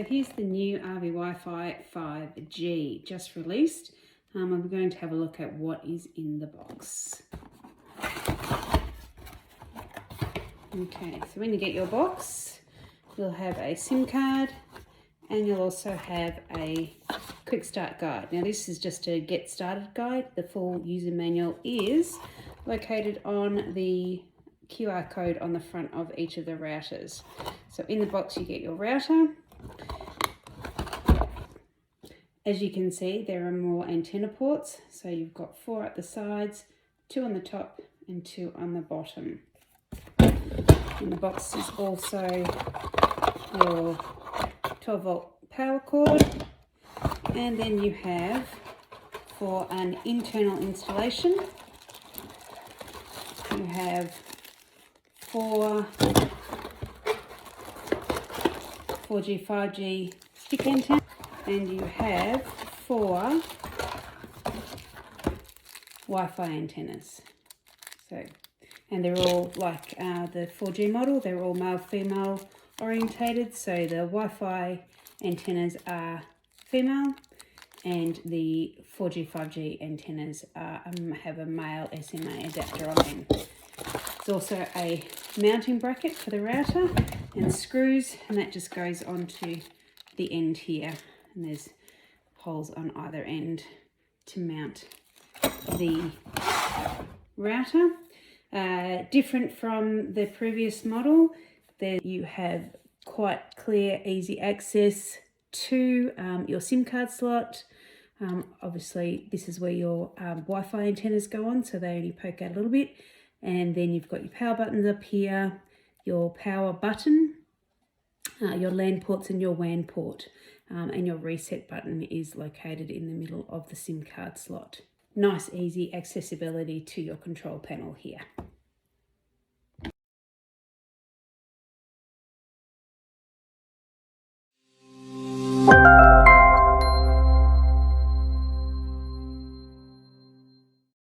here's the new RV Wi-Fi 5G, just released. We're going to have a look at what is in the box. Okay, so when you get your box, you'll have a SIM card and you'll also have a quick start guide. Now this is just a get started guide. The full user manual is located on the QR code on the front of each of the routers. So in the box you get your router. As you can see, there are more antenna ports. So you've got 4 at the sides, 2 on the top and 2 on the bottom. In the box is also your 12-volt power cord, and then you have, for an internal installation, you have 4 4G, 5G stick antennas, and you have 4 Wi-Fi antennas. And they're all like the 4G model, they're all male-female orientated, so the Wi-Fi antennas are female and the 4G, 5G antennas have a male SMA adapter on them. There's also a mounting bracket for the router and screws, and that just goes onto the end here, and there's holes on either end to mount the router. Different from the previous model, there you have quite clear, easy access to your SIM card slot. Obviously this is where your Wi-Fi antennas go on, so they only poke out a little bit. And then you've got your power buttons up here, your power button, your LAN ports and your WAN port. And your reset button is located in the middle of the SIM card slot. Nice, easy accessibility to your control panel here.